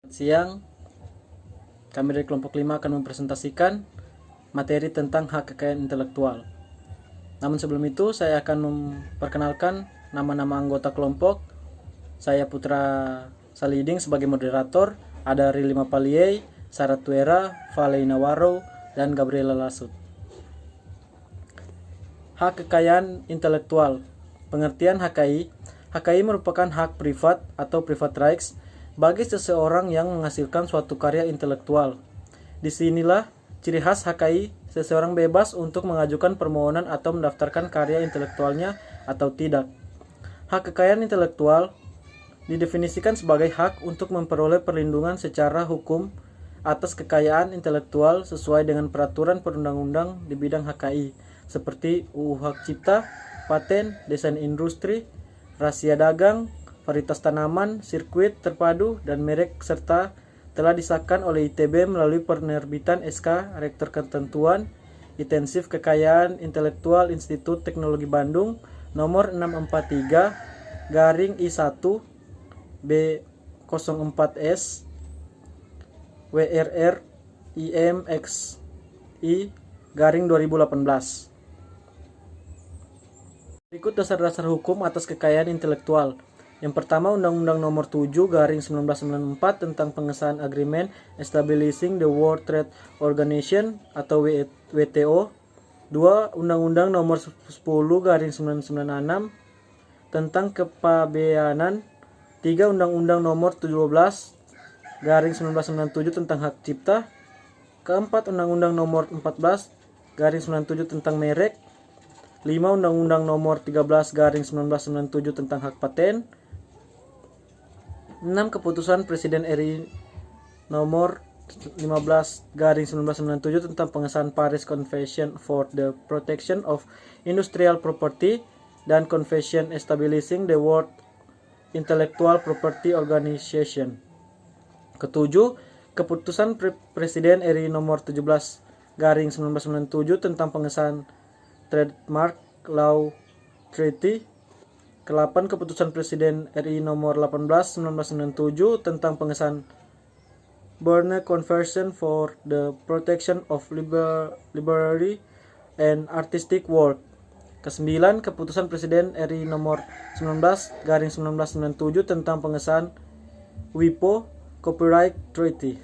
Siang, kami dari kelompok 5 akan mempresentasikan materi tentang hak kekayaan intelektual. Namun sebelum itu, saya akan memperkenalkan nama-nama anggota kelompok. Saya Putra Saliding sebagai moderator, ada Rili Mapalie, Sarat Tuera, Valei Nawaro, dan Gabriela Lasut. Hak kekayaan intelektual. Pengertian HKI. HKI merupakan hak privat atau private rights bagi seseorang yang menghasilkan suatu karya intelektual. Disinilah ciri khas HKI, seseorang bebas untuk mengajukan permohonan atau mendaftarkan karya intelektualnya atau tidak. Hak kekayaan intelektual didefinisikan sebagai hak untuk memperoleh perlindungan secara hukum atas kekayaan intelektual sesuai dengan peraturan perundang-undang di bidang HKI, seperti UU Hak Cipta, paten, desain industri, rahasia dagang, varietas tanaman, sirkuit terpadu, dan merek, serta telah disahkan oleh ITB melalui penerbitan SK Rektor Ketentuan Intensif Kekayaan Intelektual Institut Teknologi Bandung nomor 643 garing I1 B04S WRR IMXI garing 2018. Berikut dasar-dasar hukum atas kekayaan intelektual. Yang pertama, Undang-Undang Nomor 7 garing 1994 tentang pengesahan Agreement Establishing the World Trade Organization atau WTO. 2. Undang-Undang Nomor 10 garing 1996 tentang kepabeanan. 3. Undang-Undang Nomor 17 garing 1997 tentang hak cipta. 4. Undang-Undang Nomor 14 garing 97 tentang merek. 5. Undang-Undang Nomor 13 garing 1997 tentang hak paten. 6. Keputusan Presiden RI Nomor 15 garing 1997 tentang pengesahan Paris Convention for the Protection of Industrial Property dan Convention Establishing the World Intellectual Property Organization. Ketujuh, Keputusan Presiden RI Nomor 17 garing 1997 tentang pengesahan Trademark Law Treaty. Ke-8, Keputusan Presiden RI Nomor 18 1997 tentang pengesahan Berne Convention for the Protection of Literary and Artistic Work. Ke-9, Keputusan Presiden RI Nomor 19 garing 1997 tentang pengesahan WIPO Copyright Treaty.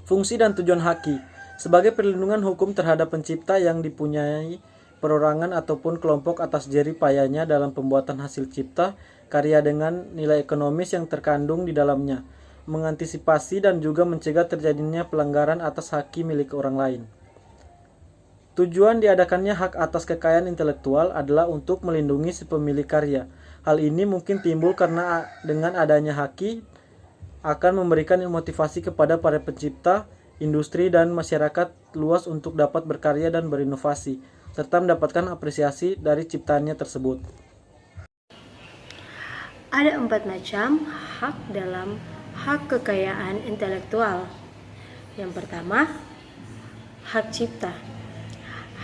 Fungsi dan tujuan HKI sebagai perlindungan hukum terhadap pencipta yang dipunyai perorangan ataupun kelompok atas jerih payahnya dalam pembuatan hasil cipta karya dengan nilai ekonomis yang terkandung di dalamnya, mengantisipasi dan juga mencegah terjadinya pelanggaran atas hak milik orang lain. Tujuan diadakannya hak atas kekayaan intelektual adalah untuk melindungi si pemilik karya. Hal ini mungkin timbul karena dengan adanya hak akan memberikan motivasi kepada para pencipta, industri, dan masyarakat luas untuk dapat berkarya dan berinovasi, serta mendapatkan apresiasi dari ciptaannya tersebut. Ada 4 macam hak dalam hak kekayaan intelektual. Yang pertama, hak cipta.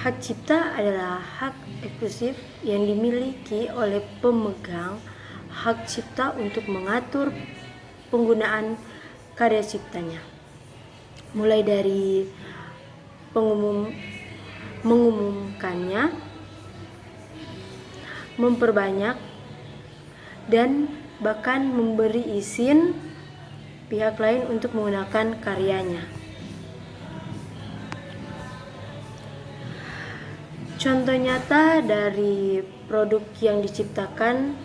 Hak cipta adalah hak eksklusif yang dimiliki oleh pemegang hak cipta untuk mengatur penggunaan karya ciptanya, mulai dari mengumumkannya, memperbanyak, dan bahkan memberi izin pihak lain untuk menggunakan karyanya. Contoh nyata dari produk yang diciptakan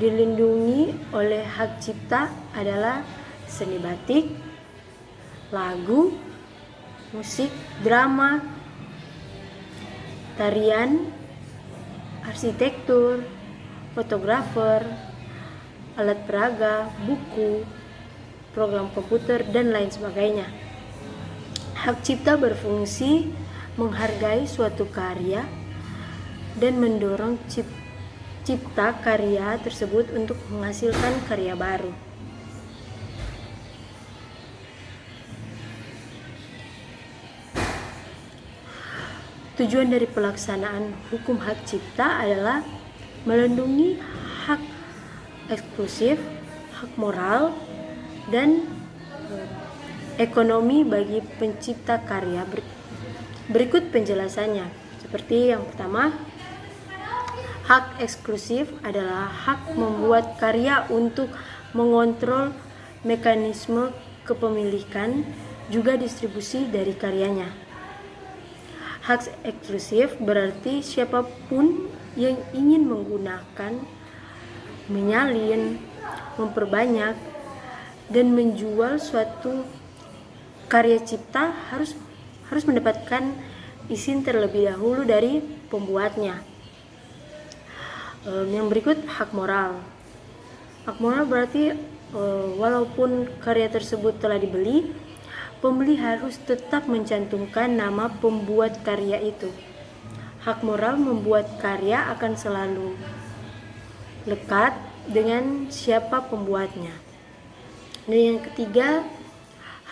dilindungi oleh hak cipta adalah seni batik, lagu, musik, drama, tarian, arsitektur, fotografer, alat peraga, buku, program komputer, dan lain sebagainya. Hak cipta berfungsi menghargai suatu karya dan mendorong cipta karya tersebut untuk menghasilkan karya baru. Tujuan dari pelaksanaan hukum hak cipta adalah melindungi hak eksklusif, hak moral, dan ekonomi bagi pencipta karya. Berikut penjelasannya. Seperti yang pertama, hak eksklusif adalah hak membuat karya untuk mengontrol mekanisme kepemilikan juga distribusi dari karyanya. Hak eksklusif berarti siapapun yang ingin menggunakan, menyalin, memperbanyak, dan menjual suatu karya cipta harus mendapatkan izin terlebih dahulu dari pembuatnya. Yang berikut, hak moral. Hak moral berarti walaupun karya tersebut telah dibeli, pembeli harus tetap mencantumkan nama pembuat karya itu. Hak moral membuat karya akan selalu lekat dengan siapa pembuatnya. Dan yang ketiga,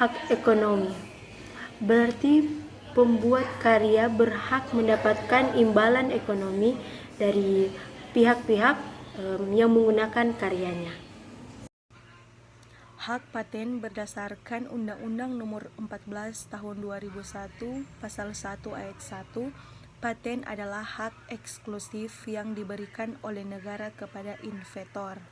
hak ekonomi. Berarti pembuat karya berhak mendapatkan imbalan ekonomi dari pihak-pihak yang menggunakan karyanya. Hak paten berdasarkan Undang-Undang Nomor 14 Tahun 2001 Pasal 1 Ayat 1, paten adalah hak eksklusif yang diberikan oleh negara kepada inventor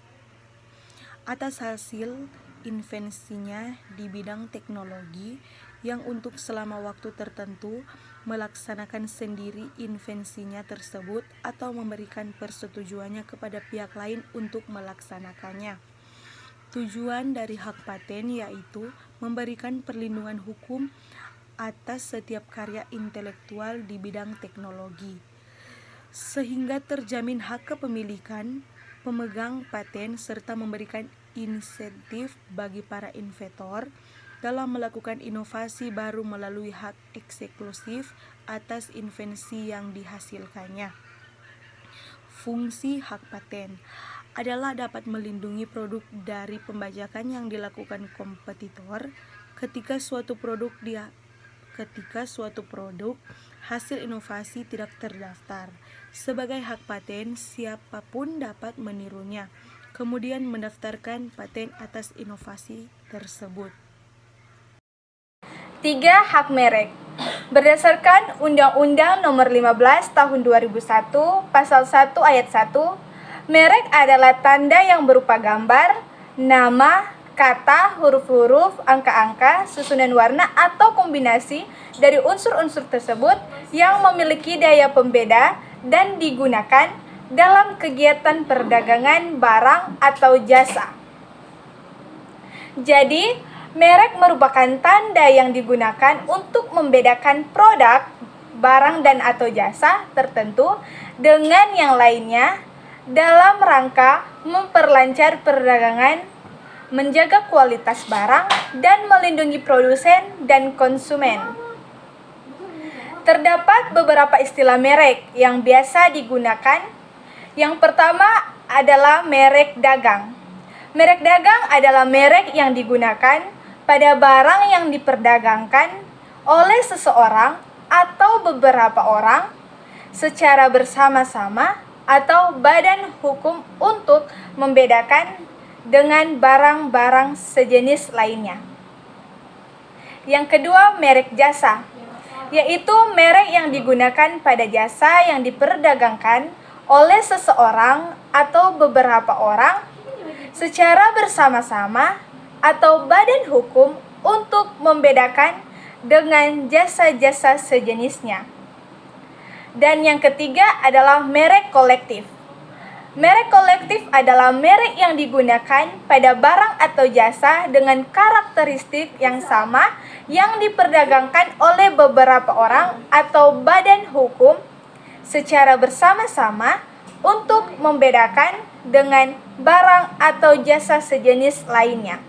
atas hasil invensinya di bidang teknologi yang untuk selama waktu tertentu melaksanakan sendiri invensinya tersebut atau memberikan persetujuannya kepada pihak lain untuk melaksanakannya. Tujuan dari hak paten yaitu memberikan perlindungan hukum atas setiap karya intelektual di bidang teknologi, sehingga terjamin hak kepemilikan pemegang paten serta memberikan insentif bagi para inventor dalam melakukan inovasi baru melalui hak eksklusif atas invensi yang dihasilkannya. Fungsi hak paten adalah dapat melindungi produk dari pembajakan yang dilakukan kompetitor ketika suatu produk hasil inovasi tidak terdaftar. Sebagai hak paten, siapapun dapat menirunya, kemudian mendaftarkan paten atas inovasi tersebut. 3. Hak merek. Berdasarkan Undang-Undang Nomor 15 Tahun 2001 Pasal 1 Ayat 1, merek adalah tanda yang berupa gambar, nama, kata, huruf-huruf, angka-angka, susunan warna, atau kombinasi dari unsur-unsur tersebut yang memiliki daya pembeda dan digunakan dalam kegiatan perdagangan barang atau jasa. Jadi, merek merupakan tanda yang digunakan untuk membedakan produk, barang dan atau jasa tertentu dengan yang lainnya dalam rangka memperlancar perdagangan, menjaga kualitas barang, dan melindungi produsen dan konsumen. Terdapat beberapa istilah merek yang biasa digunakan. Yang pertama adalah merek dagang. Merek dagang adalah merek yang digunakan pada barang yang diperdagangkan oleh seseorang atau beberapa orang secara bersama-sama atau badan hukum untuk membedakan dengan barang-barang sejenis lainnya. Yang kedua, merek jasa, yaitu merek yang digunakan pada jasa yang diperdagangkan oleh seseorang atau beberapa orang secara bersama-sama atau badan hukum untuk membedakan dengan jasa-jasa sejenisnya. Dan yang ketiga adalah merek kolektif. Merek kolektif adalah merek yang digunakan pada barang atau jasa dengan karakteristik yang sama yang diperdagangkan oleh beberapa orang atau badan hukum secara bersama-sama untuk membedakan dengan barang atau jasa sejenis lainnya.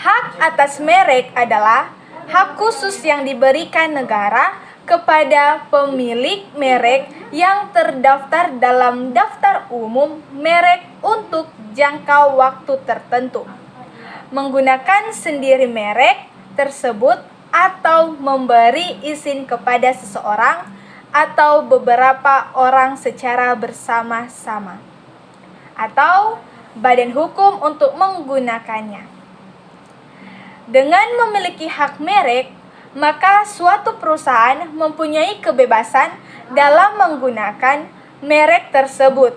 Hak atas merek adalah hak khusus yang diberikan negara kepada pemilik merek yang terdaftar dalam daftar umum merek untuk jangka waktu tertentu, menggunakan sendiri merek tersebut atau memberi izin kepada seseorang atau beberapa orang secara bersama-sama, atau badan hukum untuk menggunakannya. Dengan memiliki hak merek, maka suatu perusahaan mempunyai kebebasan dalam menggunakan merek tersebut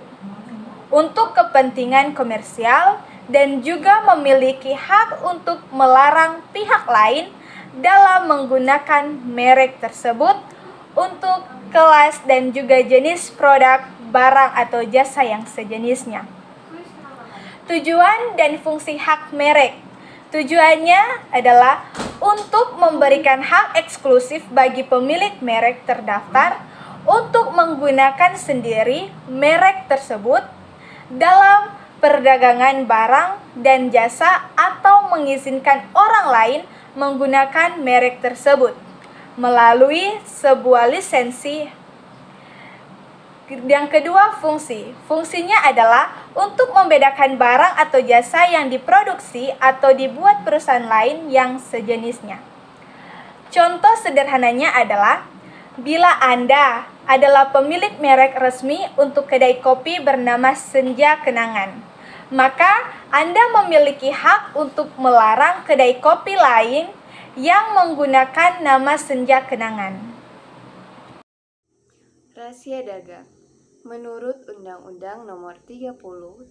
untuk kepentingan komersial dan juga memiliki hak untuk melarang pihak lain dalam menggunakan merek tersebut untuk kelas dan juga jenis produk, barang atau jasa yang sejenisnya. Tujuan dan fungsi hak merek. Tujuannya adalah untuk memberikan hak eksklusif bagi pemilik merek terdaftar untuk menggunakan sendiri merek tersebut dalam perdagangan barang dan jasa atau mengizinkan orang lain menggunakan merek tersebut melalui sebuah lisensi. Yang kedua, fungsi. Fungsinya adalah untuk membedakan barang atau jasa yang diproduksi atau dibuat perusahaan lain yang sejenisnya. Contoh sederhananya adalah bila Anda adalah pemilik merek resmi untuk kedai kopi bernama Senja Kenangan, maka Anda memiliki hak untuk melarang kedai kopi lain yang menggunakan nama Senja Kenangan. Rahasia dagang. Menurut Undang-Undang Nomor 30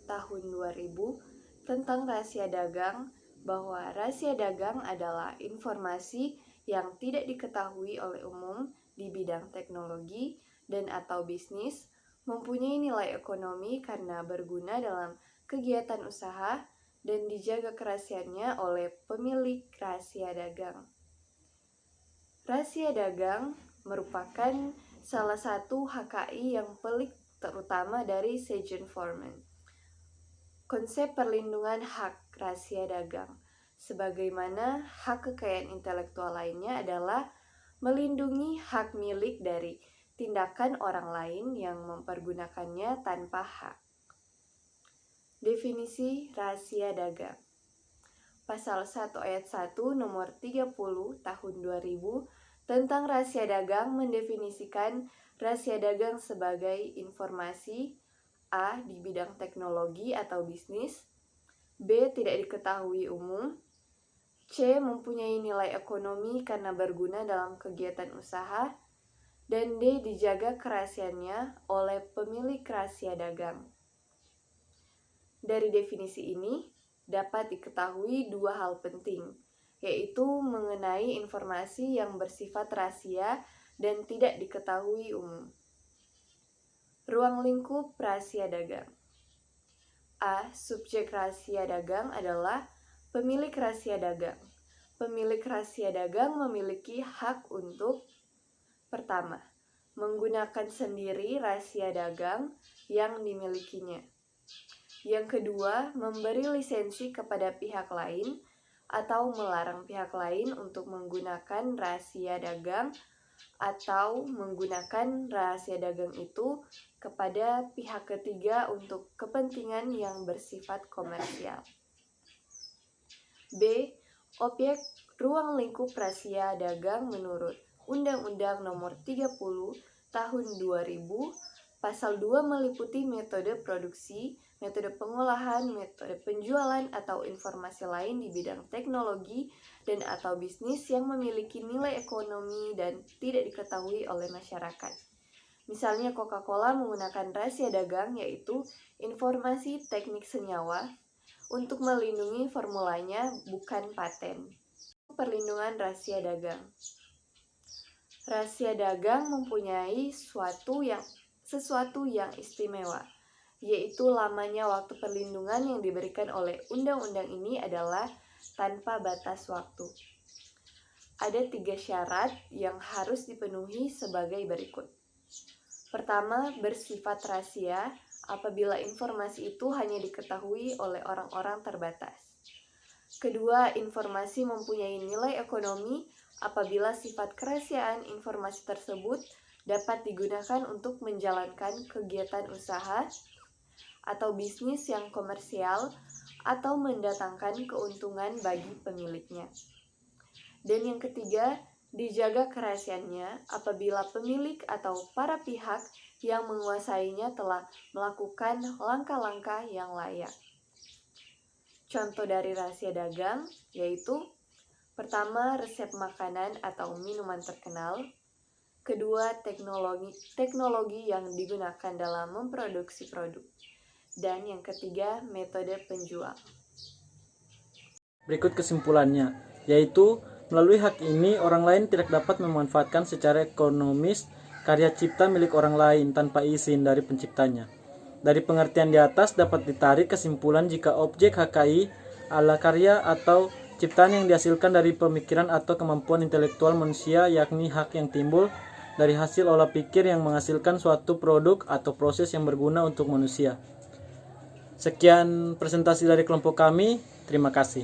Tahun 2000 tentang rahasia dagang, bahwa rahasia dagang adalah informasi yang tidak diketahui oleh umum di bidang teknologi dan atau bisnis, mempunyai nilai ekonomi karena berguna dalam kegiatan usaha dan dijaga kerahasiaannya oleh pemilik rahasia dagang. Rahasia dagang merupakan salah satu HKI yang pelik terutama dari Sargent Forman. Konsep perlindungan hak rahasia dagang, sebagaimana hak kekayaan intelektual lainnya, adalah melindungi hak milik dari tindakan orang lain yang mempergunakannya tanpa hak. Definisi rahasia dagang. Pasal 1 ayat 1 nomor 30 tahun 2000 tentang rahasia dagang mendefinisikan rahasia dagang sebagai informasi A. di bidang teknologi atau bisnis, B. tidak diketahui umum, C. mempunyai nilai ekonomi karena berguna dalam kegiatan usaha, dan D. dijaga kerahasiaannya oleh pemilik rahasia dagang. Dari definisi ini dapat diketahui dua hal penting, yaitu mengenai informasi yang bersifat rahasia dan tidak diketahui umum. Ruang lingkup rahasia dagang. A. Subjek rahasia dagang adalah pemilik rahasia dagang. Pemilik rahasia dagang memiliki hak untuk: pertama, menggunakan sendiri rahasia dagang yang dimilikinya. Yang kedua, memberi lisensi kepada pihak lain atau melarang pihak lain untuk menggunakan rahasia dagang atau menggunakan rahasia dagang itu kepada pihak ketiga untuk kepentingan yang bersifat komersial. B. Objek ruang lingkup rahasia dagang menurut Undang-Undang Nomor 30 Tahun 2000, Pasal 2 meliputi metode produksi, metode pengolahan, metode penjualan atau informasi lain di bidang teknologi dan atau bisnis yang memiliki nilai ekonomi dan tidak diketahui oleh masyarakat. Misalnya Coca-Cola menggunakan rahasia dagang, yaitu informasi teknik senyawa untuk melindungi formulanya, bukan paten. Perlindungan rahasia dagang. Rahasia dagang mempunyai sesuatu yang istimewa, yaitu lamanya waktu perlindungan yang diberikan oleh undang-undang ini adalah tanpa batas waktu. Ada 3 syarat yang harus dipenuhi sebagai berikut. Pertama, bersifat rahasia apabila informasi itu hanya diketahui oleh orang-orang terbatas. Kedua, informasi mempunyai nilai ekonomi apabila sifat kerahasiaan informasi tersebut dapat digunakan untuk menjalankan kegiatan usaha atau bisnis yang komersial atau mendatangkan keuntungan bagi pemiliknya. Dan yang ketiga, dijaga kerahasiaannya apabila pemilik atau para pihak yang menguasainya telah melakukan langkah-langkah yang layak. Contoh dari rahasia dagang yaitu Pertama, resep makanan atau minuman terkenal. Kedua, teknologi yang digunakan dalam memproduksi produk. Dan yang ketiga, metode penjual. Berikut kesimpulannya, yaitu melalui hak ini orang lain tidak dapat memanfaatkan secara ekonomis karya cipta milik orang lain tanpa izin dari penciptanya. Dari pengertian di atas dapat ditarik kesimpulan jika objek HKI adalah karya atau ciptaan yang dihasilkan dari pemikiran atau kemampuan intelektual manusia, yakni hak yang timbul dari hasil olah pikir yang menghasilkan suatu produk atau proses yang berguna untuk manusia. Sekian presentasi dari kelompok kami, terima kasih.